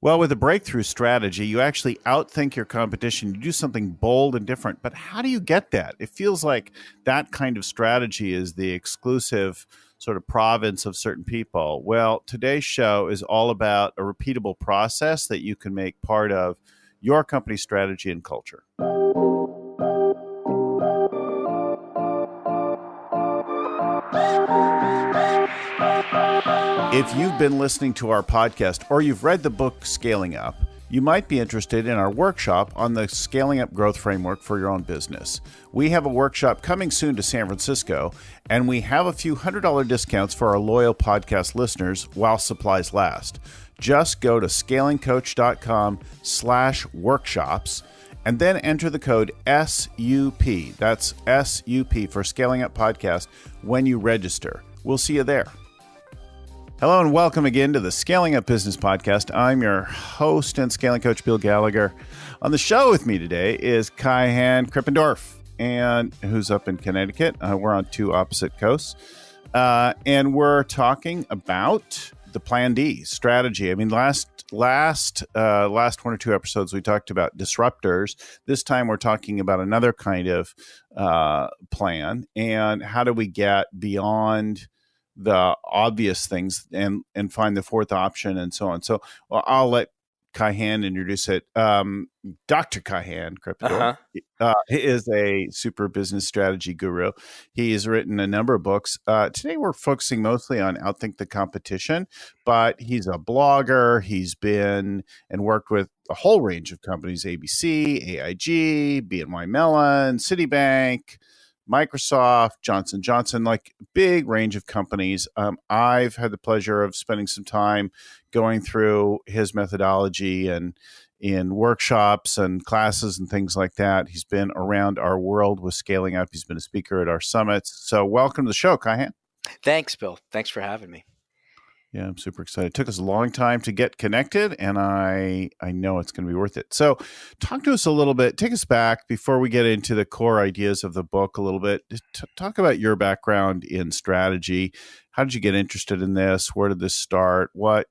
Well, with a breakthrough strategy, you actually outthink your competition. You do something bold and different. But how do you get that? It feels like that kind of strategy is the exclusive sort of province of certain people. Well, today's show is all about a repeatable process that you can make part of your company's strategy and culture. If you've been listening to our podcast or you've read the book Scaling Up, you might be interested in our workshop on the Scaling Up Growth Framework for your own business. We have a workshop coming soon to San Francisco, and we have a few $100 discounts for our loyal podcast listeners while supplies last. Just go to scalingcoach.com/workshops and then enter the code SUP. That's SUP for Scaling Up Podcast when you register. We'll see you there. Hello and welcome again to the Scaling Up Business Podcast. I'm your host and scaling coach, Bill Gallagher. On the show with me today is Kaihan Krippendorff, and who's up in Connecticut. We're on two opposite coasts, and we're talking about the Plan D strategy. I mean, last one or two episodes we talked about disruptors. This time we're talking about another kind of plan, and how do we get beyond the obvious things and find the fourth option and so on. So I'll let Kaihan introduce it. Dr. Kaihan Krippendorff he is a super business strategy guru. He has written a number of books. Today we're focusing mostly on Outthink the Competition, but he's a blogger. He's been and worked with a whole range of companies: ABC, AIG, BNY Mellon, Citibank, Microsoft, Johnson & Johnson, like big range of companies. I've had the pleasure of spending some time going through his methodology and in workshops and classes and things like that. He's been around our world with Scaling Up. He's been a speaker at our summits. So welcome to the show, Kaihan. Thanks, Bill. Thanks for having me. Yeah, I'm super excited. It took us a long time to get connected, and I know it's going to be worth it. So talk to us a little bit. Take us back before we get into the core ideas of the book a little bit. Talk about your background in strategy. How did you get interested in this? Where did this start? What,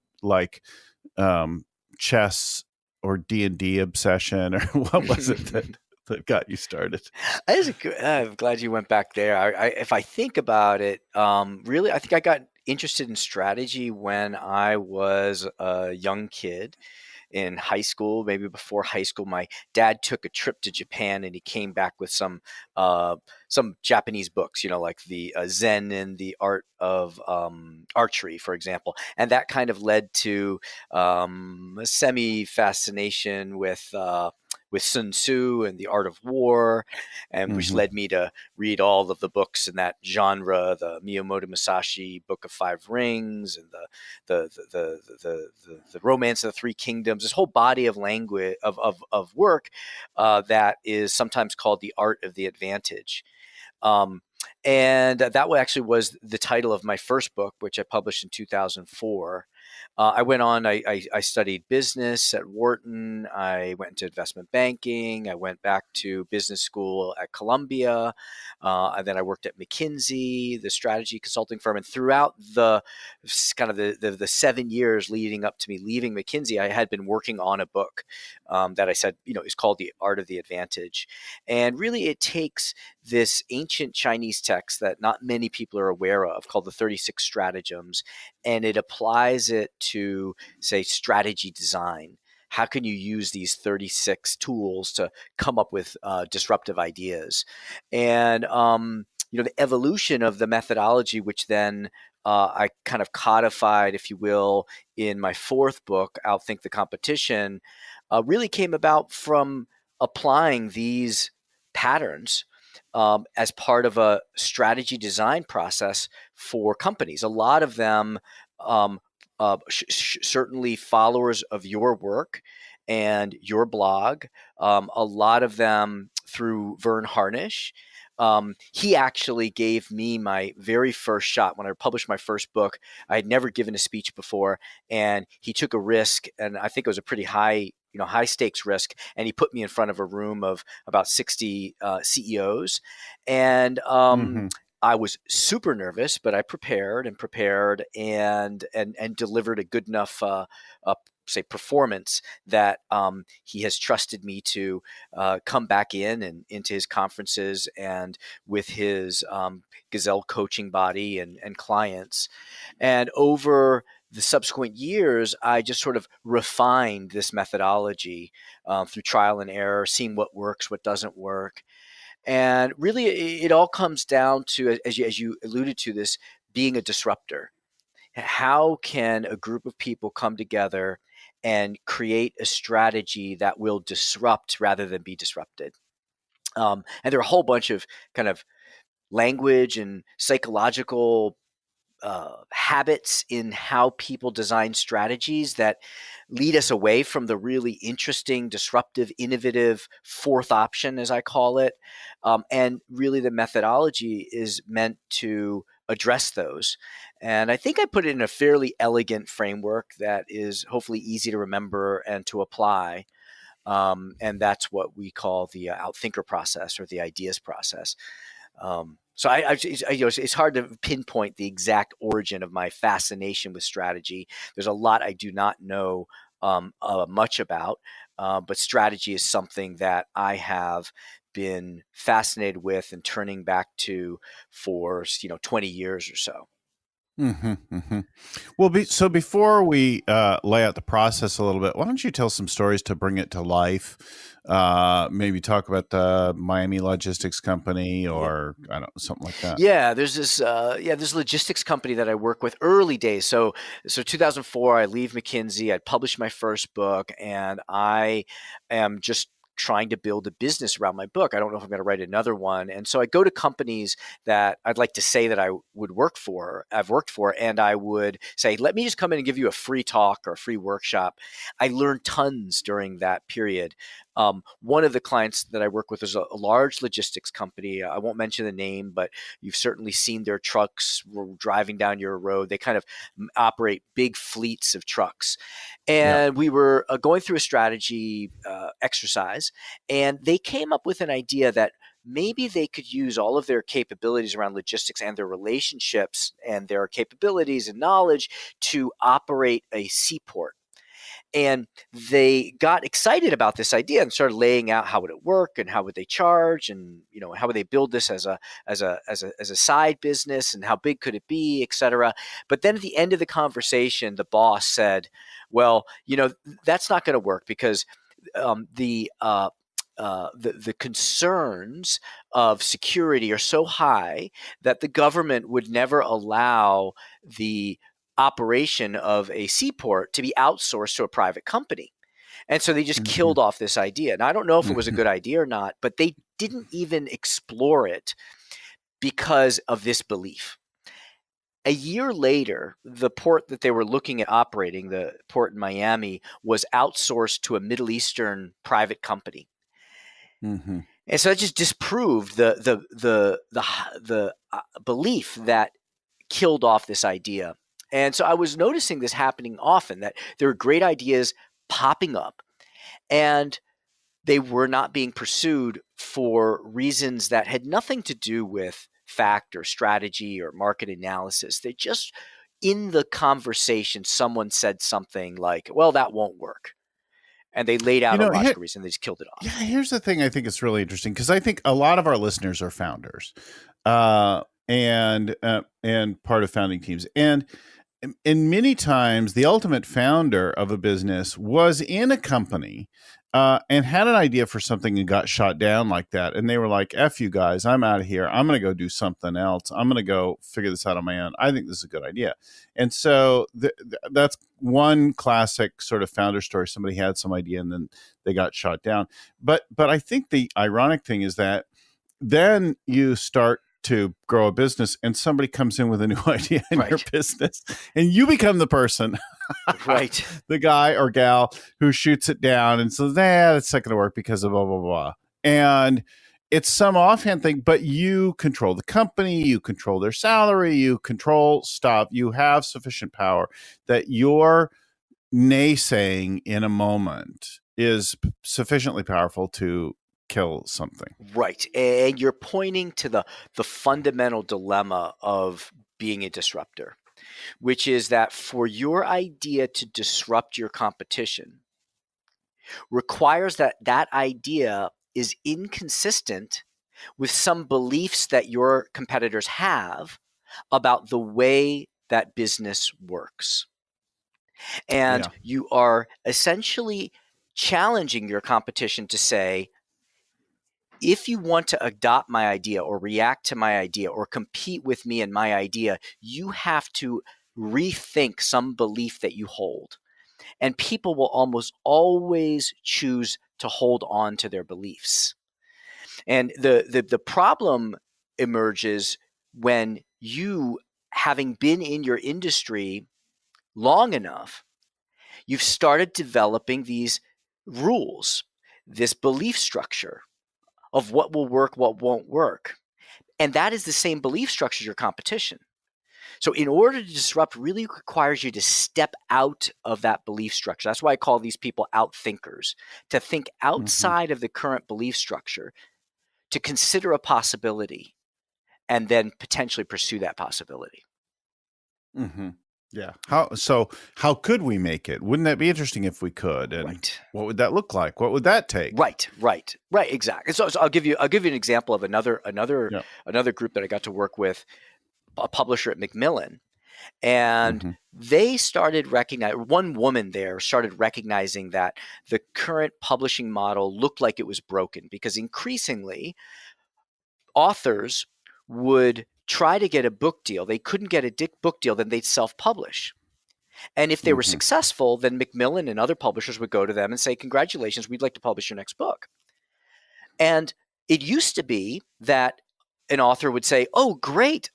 chess or D&D obsession, or what was it that got you started? I'm glad you went back there. If I think about it, really, I think I got interested in strategy when I was a young kid in high school. Maybe before high school, my dad took a trip to Japan, and he came back with some Japanese books, like the Zen and the Art of Archery, for example. And that kind of led to a semi-fascination with Sun Tzu and the Art of War, and which led me to read all of the books in that genre, the Miyamoto Musashi Book of Five Rings, and the Romance of the Three Kingdoms. This whole body of language of work that is sometimes called the Art of the Advantage. And that actually was the title of my first book, which I published in 2004. I went on, I studied business at Wharton. I went into investment banking. I went back to business school at Columbia. And then I worked at McKinsey, the strategy consulting firm. And throughout the 7 years leading up to me leaving McKinsey, I had been working on a book that I said, is called The Art of the Advantage. And really it takes this ancient Chinese text that not many people are aware of, called the 36 Stratagems, and it applies it to, say, strategy design. How can you use these 36 tools to come up with disruptive ideas? And the evolution of the methodology, which then I kind of codified, if you will, in my fourth book, Outthink the Competition, really came about from applying these patterns as part of a strategy design process for companies. A lot of them certainly followers of your work and your blog. A lot of them through Vern Harnish. He actually gave me my very first shot when I published my first book. I had never given a speech before, and he took a risk, and I think it was a pretty high stakes risk. And he put me in front of a room of about 60 CEOs, and I was super nervous, but I prepared and delivered a good enough say performance that he has trusted me to come back in and into his conferences and with his Gazelle coaching body and clients. And over the subsequent years, I just sort of refined this methodology through trial and error, seeing what works, what doesn't work. And really, it all comes down to, as you alluded to, this being a disruptor. How can a group of people come together and create a strategy that will disrupt rather than be disrupted? And there are a whole bunch of kind of language and psychological habits in how people design strategies that lead us away from the really interesting, disruptive, innovative fourth option, as I call it. And really, the methodology is meant to address those. And I think I put it in a fairly elegant framework that is hopefully easy to remember and to apply. And that's what we call the Outthinker process or the ideas process. So it's hard to pinpoint the exact origin of my fascination with strategy. There's a lot I do not know much about, but strategy is something that I have been fascinated with and turning back to for 20 years or so. Mm-hmm, mm-hmm. Well, so before we lay out the process a little bit, why don't you tell some stories to bring it to life? Maybe talk about the Miami logistics company, or I don't know, something like that. Yeah, there's this logistics company that I work with early days. So 2004, I leave McKinsey. I published my first book, and I am just trying to build a business around my book. I don't know if I'm going to write another one. And so I go to companies that I'd like to say that I've worked for, and I would say, let me just come in and give you a free talk or a free workshop. I learned tons during that period. One of the clients that I work with is a large logistics company. I won't mention the name, but you've certainly seen their trucks driving down your road. They kind of operate big fleets of trucks. And we were going through a strategy exercise, and they came up with an idea that maybe they could use all of their capabilities around logistics and their relationships and their capabilities and knowledge to operate a seaport. And they got excited about this idea and started laying out how would it work and how would they charge and how would they build this as a side business and how big could it be, et cetera. But then at the end of the conversation, the boss said, "Well, that's not going to work because the concerns of security are so high that the government would never allow the operation of a seaport to be outsourced to a private company." And so they just killed off this idea. And I don't know if it was a good idea or not, but they didn't even explore it because of this belief. A year later, the port that they were looking at operating, the port in Miami, was outsourced to a Middle Eastern private company. Mm-hmm. And so that just disproved the belief that killed off this idea. And so I was noticing this happening often, that there are great ideas popping up and they were not being pursued for reasons that had nothing to do with fact or strategy or market analysis. They just, in the conversation, someone said something like, well, that won't work. And they laid out a logical reason. They just killed it off. Yeah, here's the thing I think is really interesting, because I think a lot of our listeners are founders and part of founding teams. And many times the ultimate founder of a business was in a company and had an idea for something and got shot down like that. And they were like, F you guys, I'm out of here. I'm going to go do something else. I'm going to go figure this out on my own. I think this is a good idea. And so that's one classic sort of founder story. Somebody had some idea and then they got shot down. But I think the ironic thing is that then you start to grow a business and somebody comes in with a new idea in your business and you become the person, right? The guy or gal who shoots it down and says, that's not going to work because of blah, blah, blah. And it's some offhand thing, but you control the company, you control their salary, you control stuff. You have sufficient power that your naysaying in a moment is sufficiently powerful to kill something. Right. And you're pointing to the fundamental dilemma of being a disruptor, which is that for your idea to disrupt your competition requires that that idea is inconsistent with some beliefs that your competitors have about the way that business works. And Yeah. you are essentially challenging your competition to say, if you want to adopt my idea or react to my idea or compete with me and my idea, you have to rethink some belief that you hold. And people will almost always choose to hold on to their beliefs. And the problem emerges when you, having been in your industry long enough, you've started developing these rules, this belief structure of what will work, what won't work. And that is the same belief structure as your competition. So in order to disrupt really requires you to step out of that belief structure. That's why I call these people outthinkers, to think Mm-hmm. outside of the current belief structure, to consider a possibility and then potentially pursue that possibility. Mm-hmm. Yeah. How could we make it? Wouldn't that be interesting if we could? And Right. what would that look like? What would that take? Right. Exactly. So I'll give you an example of another Yeah. group that I got to work with, a publisher at Macmillan, and Mm-hmm. they started recognizing, one woman there started recognizing that the current publishing model looked like it was broken because increasingly authors would try to get a book deal. They couldn't get a book deal, then they'd self-publish. And if they were Mm-hmm. successful, then Macmillan and other publishers would go to them and say, congratulations, we'd like to publish your next book. And it used to be that an author would say, oh, great,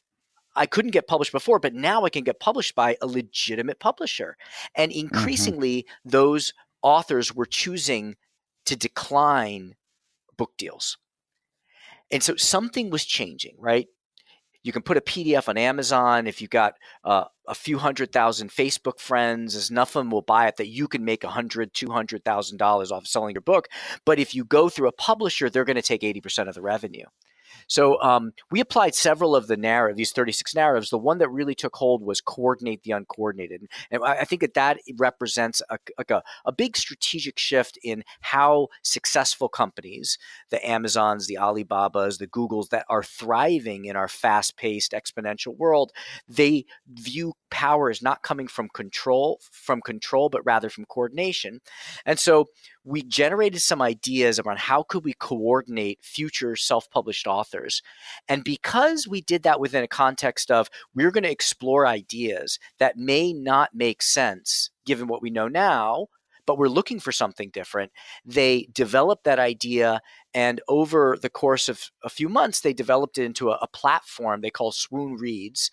I couldn't get published before, but now I can get published by a legitimate publisher. And Mm-hmm. increasingly, those authors were choosing to decline book deals. And so something was changing, right? You can put a PDF on Amazon. If you've got a few 100,000 Facebook friends, enough of them will buy it that you can make $100,000, $200,000 off selling your book. But if you go through a publisher, they're going to take 80% of the revenue. So we applied several of the narrative, these 36 narratives. The one that really took hold was coordinate the uncoordinated. And I think that represents a big strategic shift in how successful companies, the Amazons, the Alibabas, the Googles that are thriving in our fast-paced exponential world, they view power as not coming from control, but rather from coordination. And so we generated some ideas around how could we coordinate future self-published authors. And because we did that within a context of we're going to explore ideas that may not make sense given what we know now, but we're looking for something different, they developed that idea. And over the course of a few months, they developed it into a platform they call Swoon Reads,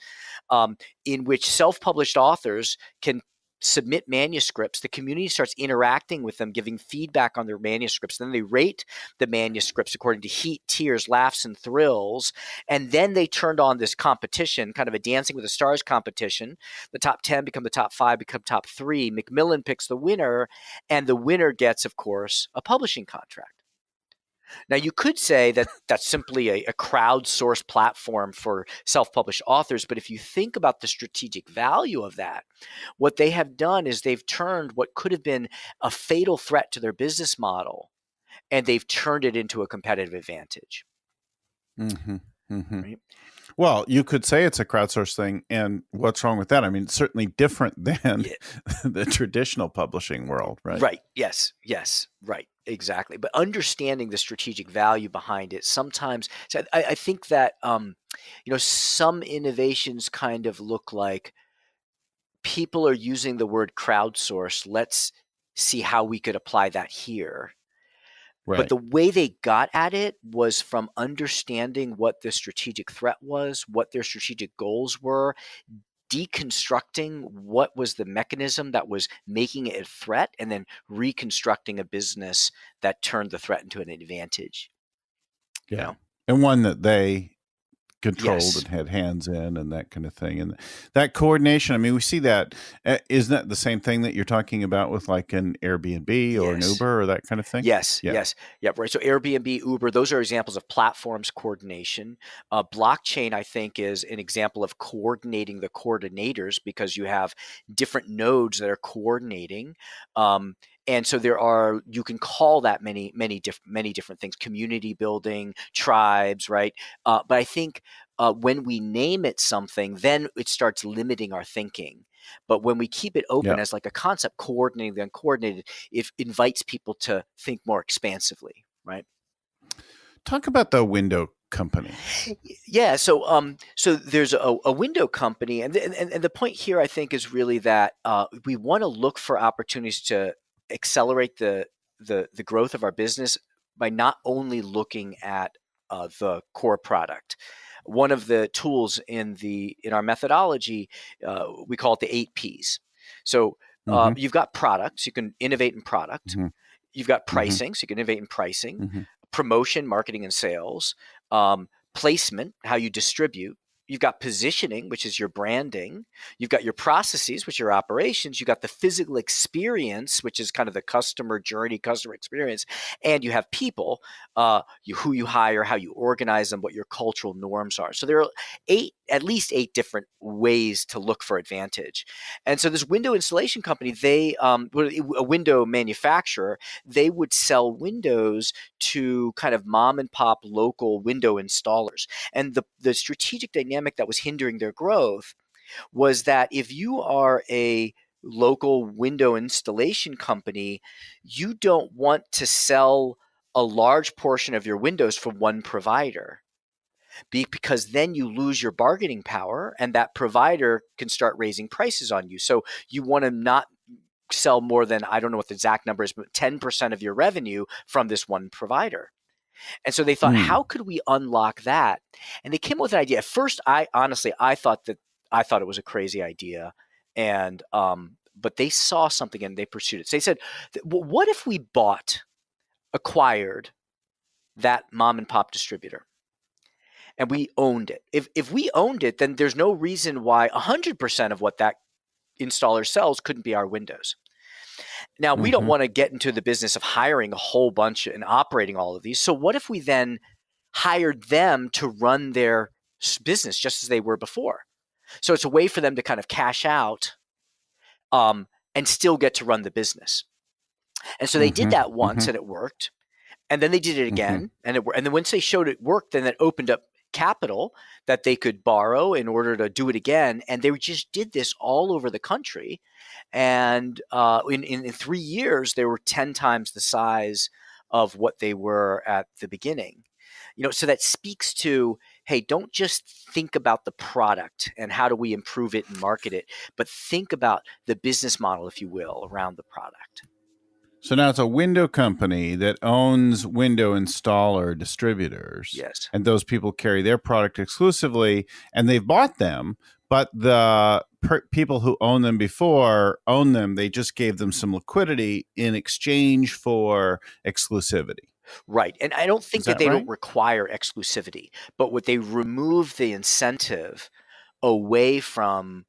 in which self-published authors can submit manuscripts. The community starts interacting with them, giving feedback on their manuscripts. Then they rate the manuscripts according to heat, tears, laughs, and thrills. And then they turned on this competition, kind of a Dancing with the Stars competition. The top 10 become the top 5, become top 3. Macmillan picks the winner, and the winner gets, of course, a publishing contract. Now, you could say that that's simply a crowdsourced platform for self-published authors, but if you think about the strategic value of that, what they have done is they've turned what could have been a fatal threat to their business model, and they've turned it into a competitive advantage. Mm-hmm. Mm-hmm. Right? Well, you could say it's a crowdsourced thing, and what's wrong with that? I mean, it's certainly different than Yeah. the traditional publishing world, right? Right. Yes. Right. Exactly. But understanding the strategic value behind it sometimes. So I think that some innovations kind of look like people are using the word crowdsource. Let's see how we could apply that here. But Right. the way they got at it was from understanding what the strategic threat was, what their strategic goals were, deconstructing what was the mechanism that was making it a threat, and then reconstructing a business that turned the threat into an advantage. Yeah. And one that they controlled Yes. and had hands in and that kind of thing. And that coordination, I mean, we see that. Isn't that the same thing that you're talking about with like an Airbnb or an Yes. Uber or that kind of thing? Yes, Yeah. yes, yep, right. So Airbnb, Uber, those are examples of platforms coordination. Blockchain, I think, is an example of coordinating the coordinators because you have different nodes that are coordinating. And so you can call that many different things, community building, tribes, right? But I think when we name it something, then it starts limiting our thinking. But when we keep it open Yeah. as like a concept, coordinating the uncoordinated, it invites people to think more expansively, right? Talk about the window company. Yeah. So there's a window company, and the point here, I think, is really that we want to look for opportunities to accelerate the growth of our business by not only looking at the core product. One of the tools in our methodology, we call it the 8 Ps. So Mm-hmm. you've got products, you can innovate in product. Mm-hmm. You've got Mm-hmm. pricing, so you can innovate in pricing, Mm-hmm. promotion, marketing, and sales, placement, how you distribute. You've got positioning, which is your branding. You've got your processes, which are your operations. You've got the physical experience, which is kind of the customer journey, customer experience. And you have people, who you hire, how you organize them, what your cultural norms are. So there are at least eight different ways to look for advantage. And so this window installation company, a window manufacturer, they would sell windows to kind of mom and pop local window installers. And the strategic dynamic that was hindering their growth was that if you are a local window installation company, you don't want to sell a large portion of your windows for one provider because then you lose your bargaining power and that provider can start raising prices on you. So you want to not sell more than, I don't know what the exact number is, but 10% of your revenue from this one provider. And so they thought, Mm. how could we unlock that? And they came up with an idea. At first, I thought it was a crazy idea, and but they saw something and they pursued it. So they said, well, what if we acquired that mom and pop distributor, and we owned it? If we owned it, then there's no reason why 100% of what that installer sells couldn't be our windows. Now, we don't Mm-hmm. want to get into the business of hiring a whole bunch and operating all of these. So what if we then hired them to run their business just as they were before? So it's a way for them to kind of cash out, and still get to run the business. And so they did Mm-hmm. that once Mm-hmm. and it worked. And then they did it Mm-hmm. again and then once they showed it worked, then it opened up capital that they could borrow in order to do it again. And they just did this all over the country. And in 3 years, they were 10 times the size of what they were at the beginning. So that speaks to, hey, don't just think about the product and how do we improve it and market it, but think about the business model, if you will, around the product. So now it's a window company that owns window installer distributors, Yes. and those people carry their product exclusively, and they've bought them, but the people who own them before own them. They just gave them some liquidity in exchange for exclusivity. Right. And I don't think Is that that they right? don't require exclusivity, but what they remove the incentive away from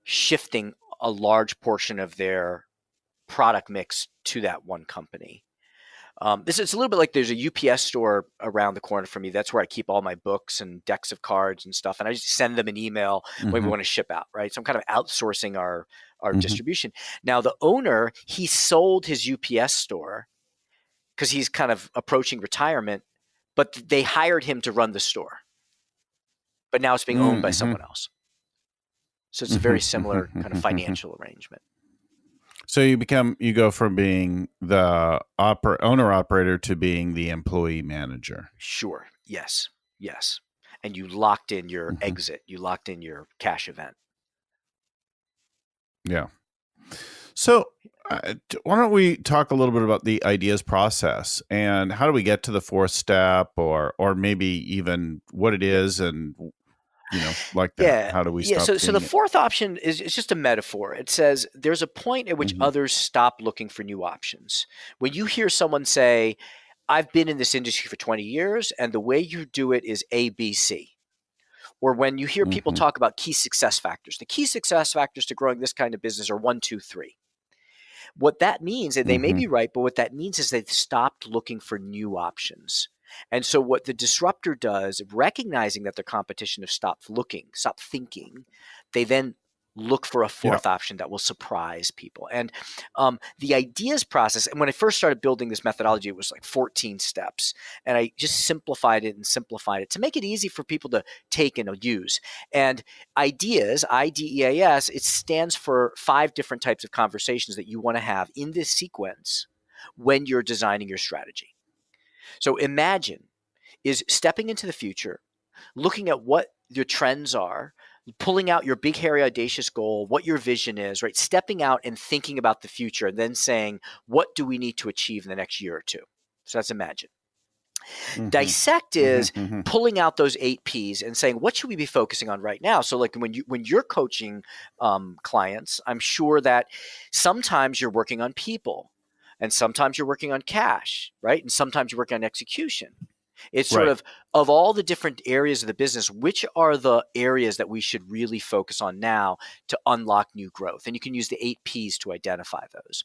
shifting a large portion of their product mix to that one company. This is a little bit like there's a UPS store around the corner from me. That's where I keep all my books and decks of cards and stuff. And I just send them an email when we Mm-hmm. want to ship out, right? So I'm kind of outsourcing our Mm-hmm. distribution. Now, the owner, he sold his UPS store because he's kind of approaching retirement, but they hired him to run the store. But now it's being owned by Mm-hmm. someone else. So it's a very similar kind of Mm-hmm. financial arrangement. So you go from being the owner operator to being the employee manager. Sure. Yes. Yes. And you locked in your Mm-hmm. exit. You locked in your cash event. Yeah. So why don't we talk a little bit about the ideas process and how do we get to the fourth step, or maybe even what it is, and like that. Yeah. How do we Yeah. stop So the seeing it? fourth option is it's just a metaphor. It says there's a point at which Mm-hmm. others stop looking for new options. When you hear someone say, I've been in this industry for 20 years and the way you do it is ABC. or when you hear people Mhm. talk about key success factors, the key success factors to growing this kind of business are 1, 2, 3. What that means, and they may be Mhm. right, but what that means is they've stopped looking for new options. And so what the disruptor does, recognizing that their competition have stopped looking, stopped thinking, they then look for a Yeah. fourth option that will surprise people. And the ideas process, and when I first started building this methodology, it was like 14 steps. And I just simplified it to make it easy for people to take and use. And ideas, IDEAS, it stands for 5 different types of conversations that you want to have in this sequence when you're designing your strategy. So imagine is stepping into the future, looking at what your trends are, pulling out your big, hairy, audacious goal, what your vision is, right? Stepping out and thinking about the future and then saying, what do we need to achieve in the next year or two? So that's imagine. Mhm. Dissect Mhm. is Mhm. pulling out those 8 P's and saying, what should we be focusing on right now? So like when you're coaching clients, I'm sure that sometimes you're working on people and sometimes you're working on cash, right? And sometimes you're working on execution. It's sort Right. of all the different areas of the business, which are the areas that we should really focus on now to unlock new growth? And you can use the 8 P's to identify those.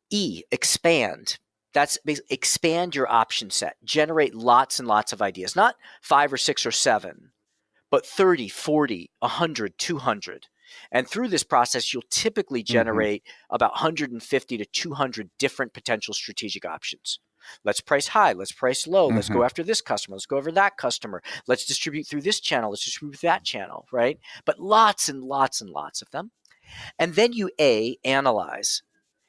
E, expand. That's basically expand your option set. Generate lots and lots of ideas, not 5 or 6 or 7, but 30, 40, 100, 200. And through this process, you'll typically Mhm. generate about 150 to 200 different potential strategic options. Let's price high. Let's price low. Let's go Mhm. after this customer. Let's go over that customer. Let's distribute through this channel. Let's distribute through that channel, right? But lots and lots and lots of them. And then you analyze.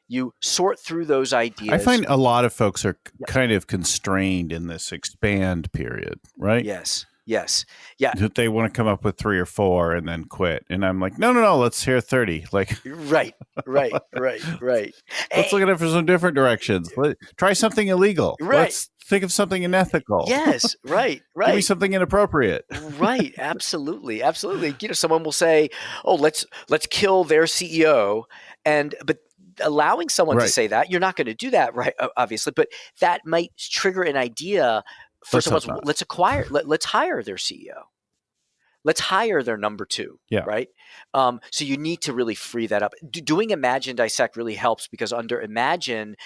You sort through those I ideas. find a lot of folks are Yep. kind of constrained in this expand period, right? Yes. Yes. Yeah. That they want to come up with 3 or 4 and then quit. And I'm like, no, no, no, let's hear 30. Like, Right. Right. Right. Right. let's Eh, look at it for some different directions. Try something illegal. right. Let's think of something unethical. Yes. Right. Give me Right. something inappropriate. Right. Absolutely. Absolutely. Someone will say, "Oh, let's kill their CEO," but allowing someone to Right. say that, you're not going to do that, right? Obviously, but that might trigger an idea for Let's someone hope else. not. Let's hire their CEO. Let's hire their number 2, Yeah. right? So you need to really free that up. Doing Imagine Dissect really helps because under Imagine,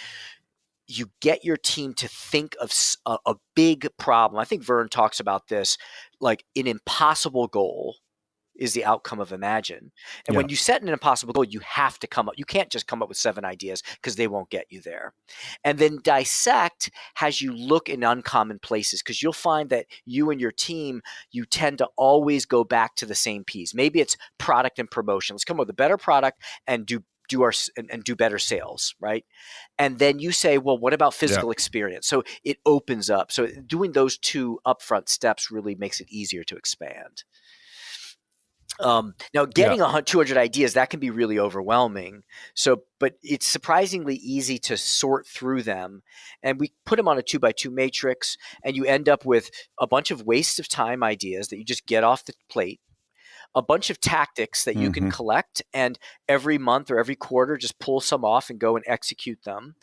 you get your team to think of a big problem. I think Vern talks about this, like an impossible goal is the outcome of Imagine. And Yeah. when you set an impossible goal, you have to come up. You can't just come up with 7 ideas because they won't get you there. And then Dissect has you look in uncommon places because you'll find that you and your team, you tend to always go back to the same piece. Maybe it's product and promotion. Let's come up with a better product and do better sales, right? And then you say, well, what about Yeah. physical experience? So it opens up. So doing those 2 upfront steps really makes it easier to expand. Now, Yeah. getting 200 ideas, that can be really overwhelming. So, but it's surprisingly easy to sort through them. And we put them on a 2x2 matrix, and you end up with a bunch of waste of time ideas that you just get off the plate, a bunch of tactics that you can Mhm. collect, and every month or every quarter, just pull some off and go and execute them.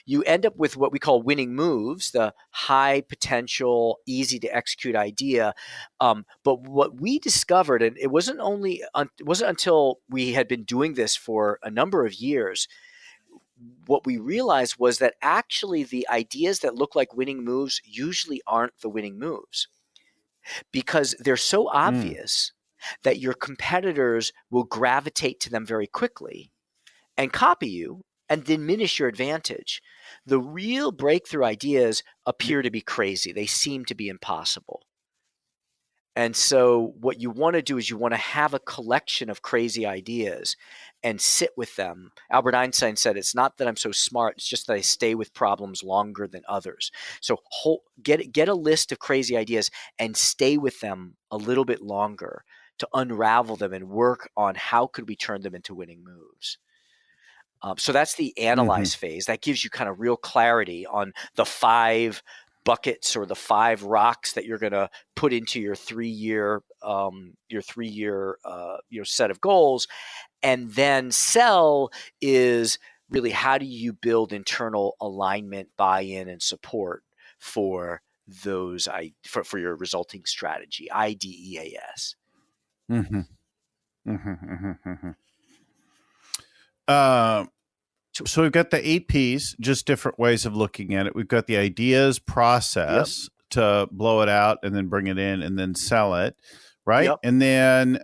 You end up with what we call winning moves, the high potential, easy to execute idea. But what we discovered, and it wasn't until we had been doing this for a number of years, what we realized was that actually the ideas that look like winning moves usually aren't the winning moves because they're so Mm. obvious that your competitors will gravitate to them very quickly and copy you and diminish your advantage. The real breakthrough ideas Y- appear to be crazy. They seem to be impossible. And so, what you want to do is you want to have a collection of crazy ideas and sit with them. Albert Einstein said, it's not that I'm so smart, it's just that I stay with problems longer than others. So, get a list of crazy ideas and stay with them a little bit longer to unravel them and work on how could we turn them into winning moves. So that's the Mhm. analyze phase. That gives you kind of real clarity on the 5 buckets or the 5 rocks that you're going to put into your 3-year set of goals. And then sell is really how do you build internal alignment, buy-in, and support for those for your resulting strategy. IDEAS. Mm-hmm. Mm-hmm. Mm-hmm. Uh, so we've got the 8 Ps, just different ways of looking at it. We've got the ideas process to blow it out and then bring it in and then sell it, right? Yep. And then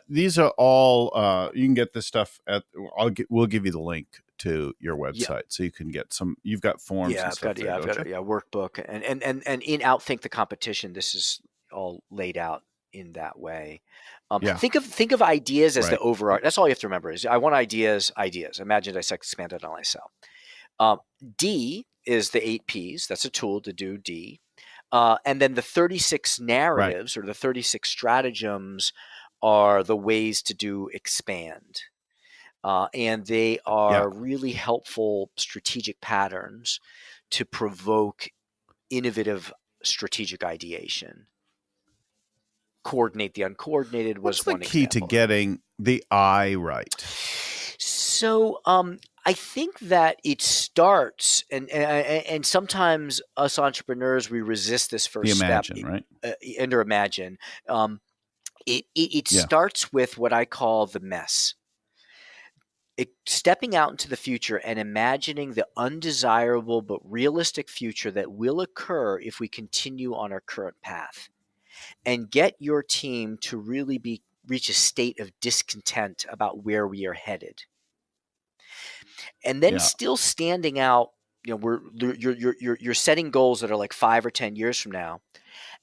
these are all you can get this stuff at. We'll give you the link to your website so you can get some. You've got forms. Yeah, and stuff there, I've got a workbook, and in Outthinker the competition, this is all laid out in that way. Yeah. Think of ideas as the Right. overarching. That's all you have to remember is I want ideas. Imagine, dissect, expand, analyze, sell. D is the 8 Ps. That's a tool to do D. And then the 36 narratives or the 36 stratagems are the ways to do expand. And they are really helpful strategic patterns to provoke innovative strategic ideation. Coordinate the uncoordinated was What's the one key example. to getting the I right? So I think that it starts, and sometimes us entrepreneurs, we resist this first step. Right? Under imagine. It starts with what I call the mess. Stepping out into the future and imagining the undesirable but realistic future that will occur if we continue on our current path, and get your team to really reach a state of discontent about where we are headed, and then still standing out. You're setting goals that are like 5 or 10 years from now,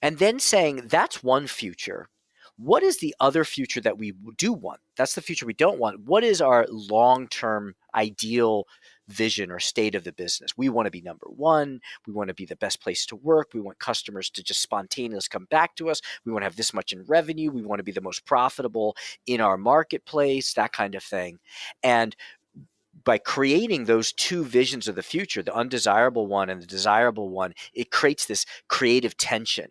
and then saying that's one future. What is the other future that we do want? That's the future we don't want. What is our long-term ideal vision or state of the business? We want to be number one. We want to be the best place to work. We want customers to just spontaneously come back to us. We want to have this much in revenue. We want to be the most profitable in our marketplace, that kind of thing. And by creating those two visions of the future, the undesirable one and the desirable one, it creates this creative tension.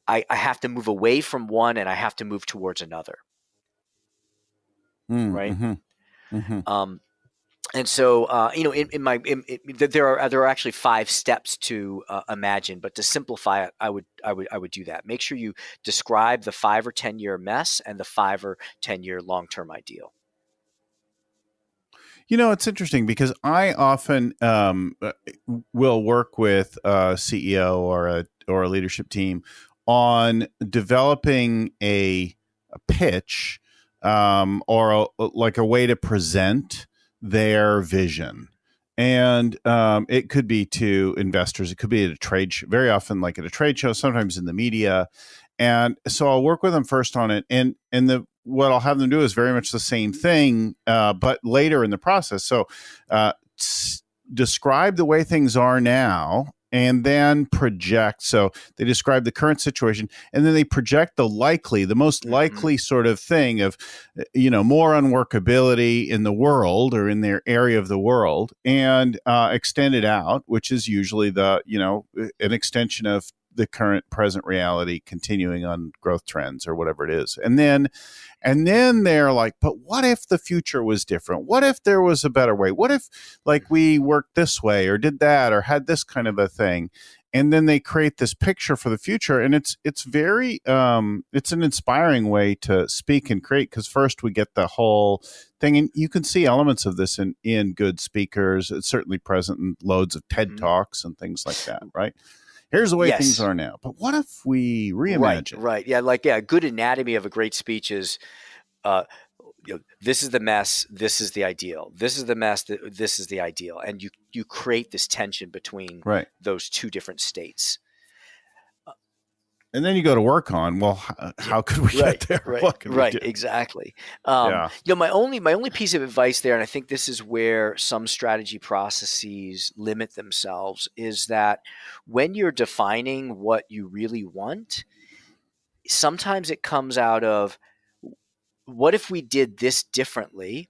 I have to move away from one and I have to move towards another. Right. Mm-hmm. Mm-hmm. And so, there are actually 5 steps to imagine, but to simplify it, I would do that. Make sure you describe the 5 or 10 year mess and the 5 or 10 year long-term ideal. It's interesting because I often will work with a CEO or a leadership team on developing a pitch or a way to present their vision. And it could be to investors. It could be at a trade show, very often like at a trade show, sometimes in the media. And so I'll work with them first on it. And what I'll have them do is very much the same thing, but later in the process. So describe the way things are now and then project. So they describe the current situation and then they project the most likely sort of thing of, more unworkability in the world or in their area of the world, and extend it out, which is usually an extension of the current present reality continuing on growth trends or whatever it is. And then they're like, but what if the future was different? What if there was a better way? What if we worked this way or did that or had this kind of a thing? And then they create this picture for the future. And it's very, it's an inspiring way to speak and create, because first we get the whole thing. And you can see elements of this in good speakers. It's certainly present in loads of TED Talks and things like that, right? Here's the way things are now. But what if we reimagine? Right. Yeah. A good anatomy of a great speech is, this is the mess. This is the ideal. This is the mess. This is the ideal. And you create this tension between those two different states. And then you go to work on, how could we get there? What could we do? Exactly. My only piece of advice there, and I think this is where some strategy processes limit themselves, is that when you're defining what you really want, sometimes it comes out of, what if we did this differently?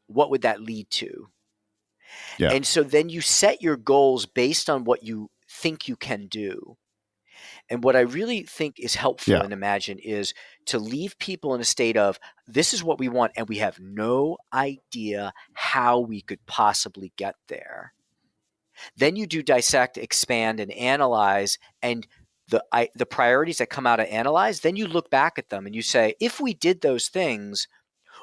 What would that lead to? Yeah. And so then you set your goals based on what you think you can do. And what I really think is helpful in Imagine is to leave people in a state of, this is what we want, and we have no idea how we could possibly get there. Then you do dissect, expand, and analyze, and the priorities that come out of analyze, then you look back at them and you say, if we did those things,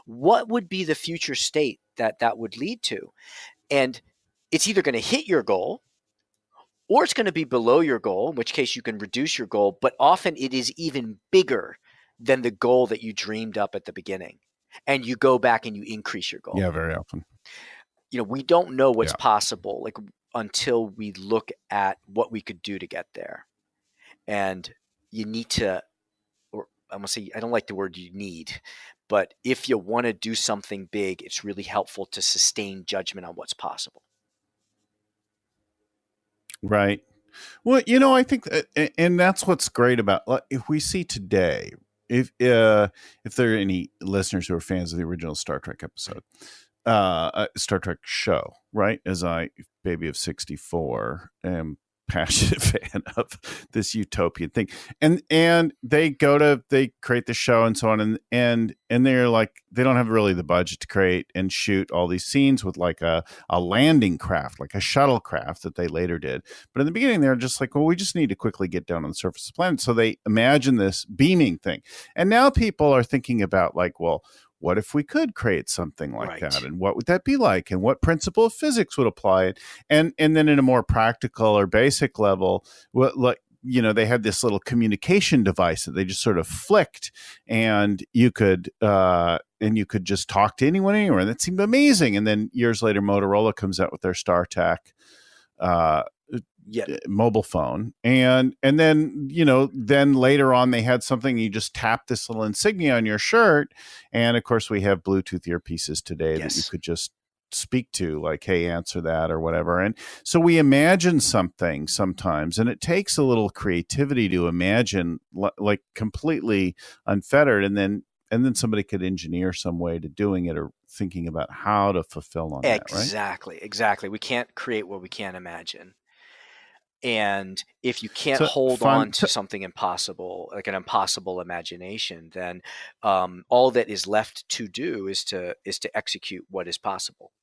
what would be the future state that would lead to? And it's either going to hit your goal or it's going to be below your goal, in which case you can reduce your goal, but often it is even bigger than the goal that you dreamed up at the beginning. And you go back and you increase your goal. Yeah, very often. We don't know what's Yeah. possible until we look at what we could do to get there. And you need to, or I'm gonna say, I don't like the word you need, but if you want to do something big, it's really helpful to sustain judgment on what's possible. Right. Well, I think, and that's what's great about, if we see today, if there are any listeners who are fans of the original Star Trek episode, Star Trek show, right? As I, baby of 64, am passionate fan of this utopian thing, and they create the show and so on, and they're like, they don't have really the budget to create and shoot all these scenes with like a landing craft, like a shuttlecraft that they later did. But in the beginning, they're just like, well, we just need to quickly get down on the surface of the planet. So they imagine this beaming thing, and now people are thinking about like, well, what if we could create something like that, and what would that be like, and what principle of physics would apply it? And then in a more practical or basic level, they had this little communication device that they just sort of flicked, and you could just talk to anyone anywhere. And that seemed amazing. And then years later, Motorola comes out with their StarTAC mobile phone, and then then later on they had something, you just tap this little insignia on your shirt, and of course we have Bluetooth earpieces today that you could just speak to, like, hey, answer that or whatever. And so we imagine something sometimes, and it takes a little creativity to imagine, like completely unfettered, and then somebody could engineer some way to doing it, or thinking about how to fulfill on that, right? Exactly. We can't create what we can't imagine. And if you can't hold on to something impossible, like an impossible imagination, then all that is left to do is to execute what is possible.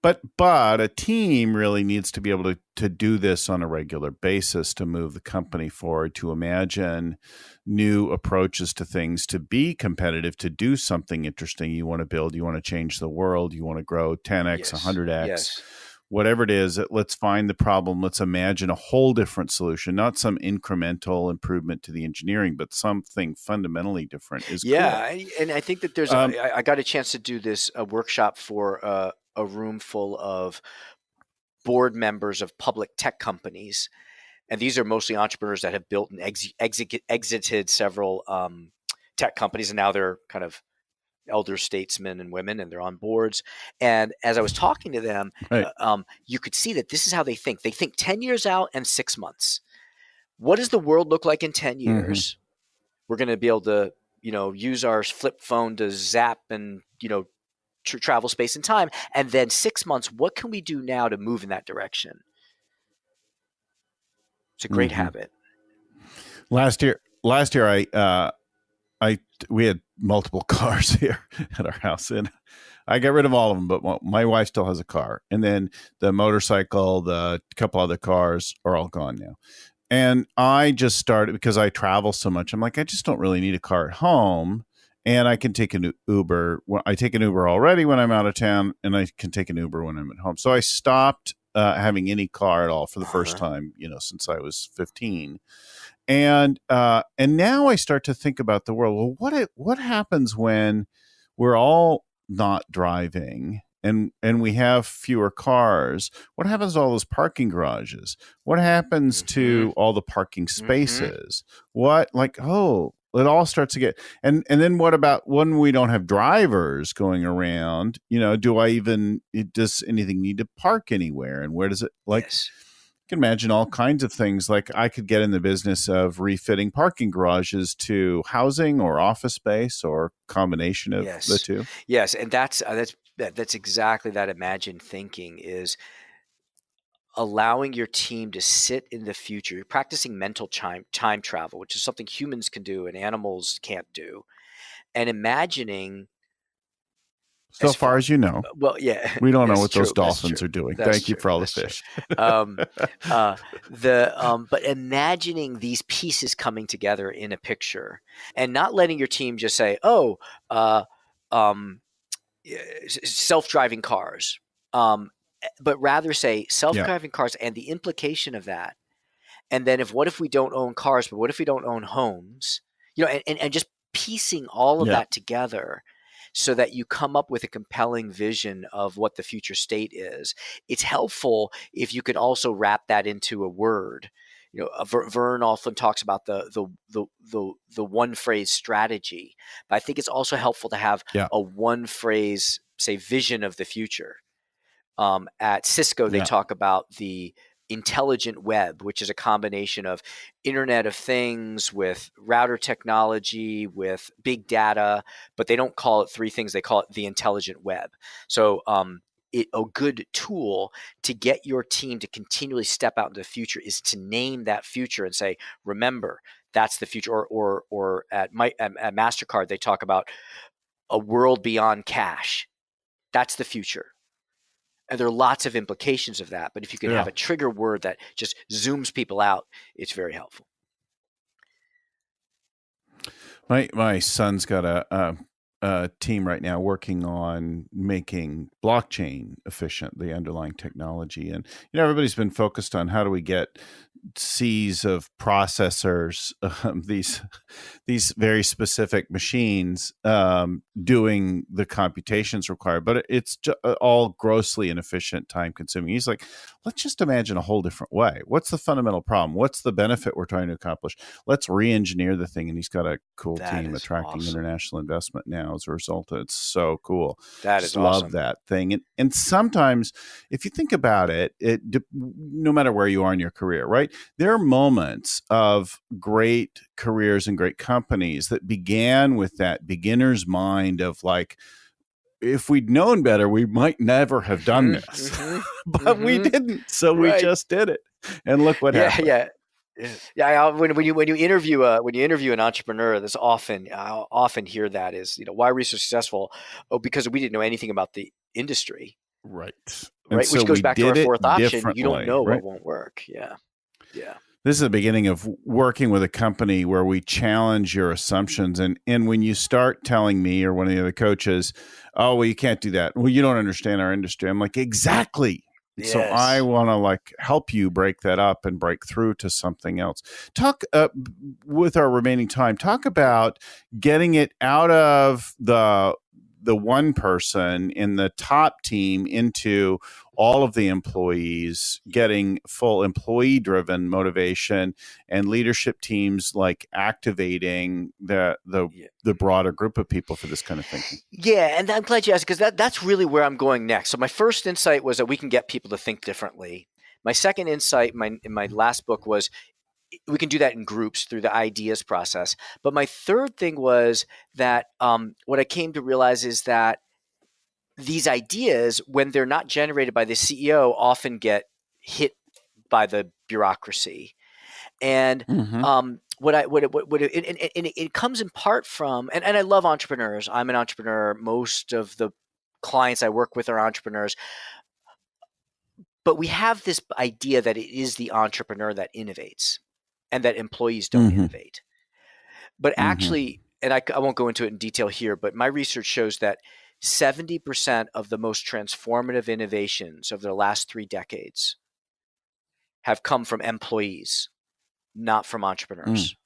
But a team really needs to be able to do this on a regular basis, to move the company forward, to imagine new approaches to things, to be competitive, to do something interesting you want to build. You want to change the world. You want to grow 10x, 100x. Whatever it is, let's find the problem. Let's imagine a whole different solution, not some incremental improvement to the engineering, but something fundamentally different is cool. And I think that there's I got a chance to do a workshop for a room full of board members of public tech companies. And these are mostly entrepreneurs that have built and exited several tech companies, and now they're kind of elder statesmen and women, and they're on boards. And as I was talking to them, you could see that this is how they think. They think 10 years out and 6 months. What does the world look like in 10 years? Mm-hmm. We're going to be able to, use our flip phone to zap and, travel space and time. And then 6 months, what can we do now to move in that direction? It's a great habit. Last year, we had multiple cars here at our house, and I got rid of all of them, but my wife still has a car. And then the motorcycle, the couple other cars are all gone now. And I just started, because I travel so much, I'm like, I just don't really need a car at home. And I can take an Uber. I take an Uber already when I'm out of town, and I can take an Uber when I'm at home. So I stopped having any car at all for the first time, since I was 15. And now I start to think about the world. Well, what happens when we're all not driving and we have fewer cars? What happens to all those parking garages? What happens to all the parking spaces? It all starts to get, and then what about when we don't have drivers going around? Does anything need to park anywhere? And where does it You can imagine all kinds of things. Like, I could get in the business of refitting parking garages to housing or office space, or combination of the two. Yes, and that's exactly that imagined thinking, is allowing your team to sit in the future. You're practicing mental time travel, which is something humans can do and animals can't do, and imagining So far as you know, well, yeah, we don't know it's what those true. That's dolphins true. are doing. That's Thank you true. for all the That's true. fish. But imagining these pieces coming together in a picture and not letting your team just say, "Oh, uh, um, self-driving cars," but rather say Yeah. self-driving cars and the implication of that. And then what if we don't own cars, but what if we don't own homes? And just piecing all of Yeah. that together so that you come up with a compelling vision of what the future state is. It's helpful if you can also wrap that into a word. Vern often talks about the one phrase strategy, but I think it's also helpful to have Yeah. a one phrase, say, vision of the future. At Cisco, they Yeah. talk about the intelligent web, which is a combination of Internet of Things with router technology, with big data, but they don't call it three things. They call it the intelligent web. So a good tool to get your team to continually step out into the future is to name that future and say, remember, that's the future. Or at MasterCard, they talk about a world beyond cash. That's the future. And there are lots of implications of that. But if you can have Yeah. a trigger word that just zooms people out, it's very helpful. My son's got a team right now working on making blockchain efficient, the underlying technology. And everybody's been focused on how do we get seas of processors, these very specific machines doing the computations required, but it's all grossly inefficient, time consuming. He's like, let's just imagine a whole different way. What's the fundamental problem? What's the benefit we're trying to accomplish? Let's re-engineer the thing. And he's got a cool team attracting international investment now as a result. It's so cool. That just is awesome. Love that thing. And sometimes if you think about it, no matter where you are in your career, right? There are moments of great careers and great companies that began with that beginner's mind of like, if we'd known better, we might never have done this, but we didn't. So we just did it. And look what happened. Yeah. When you interview an entrepreneur, I often hear that is, why are we so successful? Oh, because we didn't know anything about the industry. Right. Right. So Which goes back to our fourth option. You don't know right? what won't work. Yeah. Yeah. This is the beginning of working with a company where we challenge your assumptions. And when you start telling me or one of the other coaches, oh, well, you can't do that. Well, you don't understand our industry. I'm like, exactly. Yes. So I want to help you break that up and break through to something else. Talk with our remaining time. Talk about getting it out of the one person in the top team into all of the employees, getting full employee driven motivation, and leadership teams activating the broader group of people for this kind of thinking. Yeah. And I'm glad you asked, because that's really where I'm going next. So my first insight was that we can get people to think differently. My second insight in my last book was we can do that in groups through the ideas process. But my third thing was that what I came to realize is that these ideas, when they're not generated by the CEO, often get hit by the bureaucracy. And it comes in part from, and I love entrepreneurs. I'm an entrepreneur. Most of the clients I work with are entrepreneurs. But we have this idea that it is the entrepreneur that innovates and that employees don't innovate. But actually, and I won't go into it in detail here, but my research shows that 70% of the most transformative innovations of the last 3 decades have come from employees, not from entrepreneurs.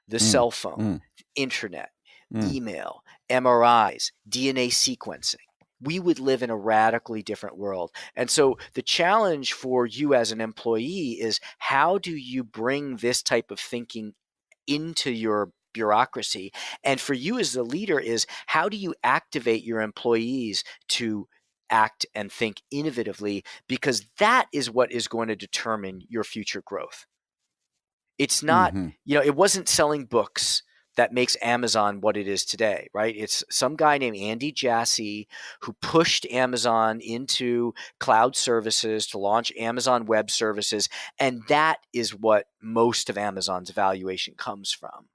The cell phone, internet, email, MRIs, DNA sequencing. We would live in a radically different world. And so the challenge for you as an employee is, how do you bring this type of thinking into your bureaucracy? And for you as the leader is, how do you activate your employees to act and think innovatively? Because that is what is going to determine your future growth. It's not, it wasn't selling books that makes Amazon what it is today, right? It's some guy named Andy Jassy who pushed Amazon into cloud services to launch Amazon Web Services. And that is what most of Amazon's valuation comes from.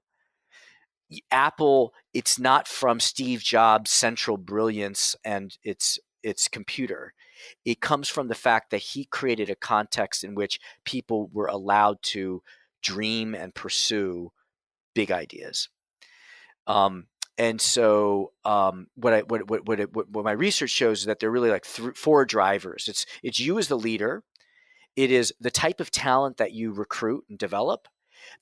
Apple, it's not from Steve Jobs' central brilliance and its computer. It comes from the fact that he created a context in which people were allowed to dream and pursue big ideas. And so what my research shows is that there are really like four drivers. It's you as the leader. It is the type of talent that you recruit and develop,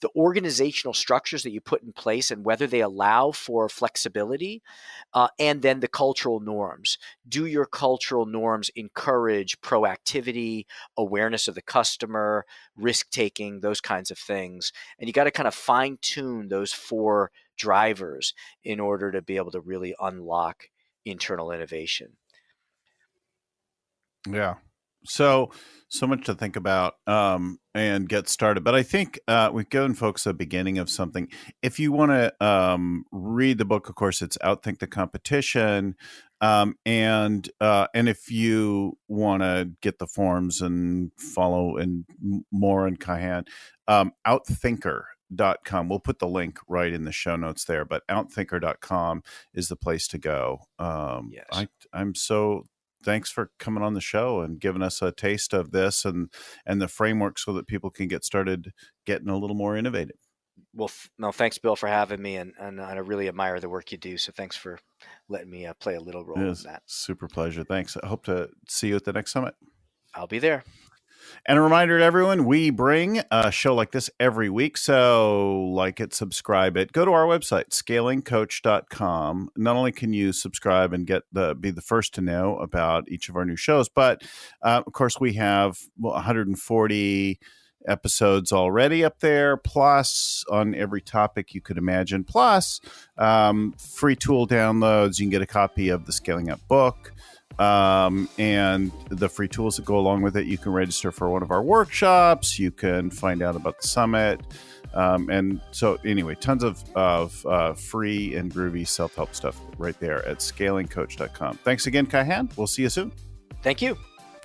the organizational structures that you put in place and whether they allow for flexibility, and then the cultural norms. Do your cultural norms encourage proactivity, awareness of the customer, risk-taking, those kinds of things? And you got to kind of fine-tune those four drivers in order to be able to really unlock internal innovation. Yeah. So much to think about and get started. But I think we've given folks a beginning of something. If you want to read the book, of course, it's Outthink the Competition. And if you want to get the forms and follow and more on Kaihan, Outthinker.com. We'll put the link right in the show notes there, but Outthinker.com is the place to go. Yes. I'm so... Thanks for coming on the show and giving us a taste of this and the framework so that people can get started getting a little more innovative. Well, no, thanks, Bill, for having me, and I really admire the work you do. So thanks for letting me play a little role in that. Super pleasure. Thanks. I hope to see you at the next summit. I'll be there. And a reminder to everyone, we bring a show like this every week. So like it, subscribe it. Go to our website, scalingcoach.com. Not only can you subscribe and be the first to know about each of our new shows, but of course we have 140 episodes already up there, plus on every topic you could imagine, plus free tool downloads. You can get a copy of the Scaling Up book. And the free tools that go along with it. You can register for one of our workshops. You can find out about the summit. And so anyway, tons of free and groovy self-help stuff right there at scalingcoach.com. Thanks again, Kaihan. We'll see you soon. Thank you.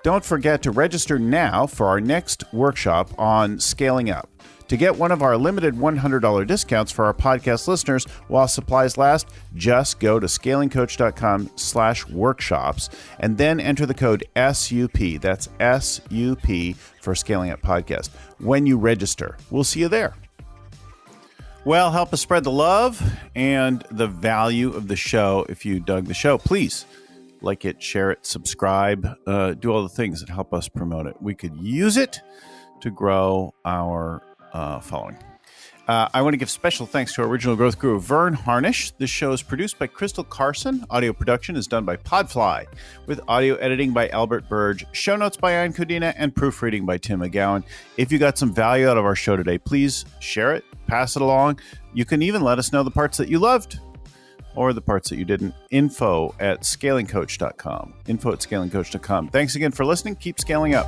Don't forget to register now for our next workshop on scaling up. To get one of our limited $100 discounts for our podcast listeners while supplies last, just go to scalingcoach.com/workshops and then enter the code SUP. That's SUP for Scaling Up Podcast. When you register, we'll see you there. Well, help us spread the love and the value of the show. If you dug the show, please like it, share it, subscribe, do all the things that help us promote it. We could use it to grow our following. I want to give special thanks to our original growth guru, Vern Harnish. This show is produced by Crystal Carson. Audio production is done by Podfly, with audio editing by Albert Burge, show notes by Ian Codina, and proofreading by Tim McGowan. If you got some value out of our show today, please share it, pass it along. You can even let us know the parts that you loved or the parts that you didn't. Info@scalingcoach.com. Info@scalingcoach.com. Thanks again for listening. Keep scaling up.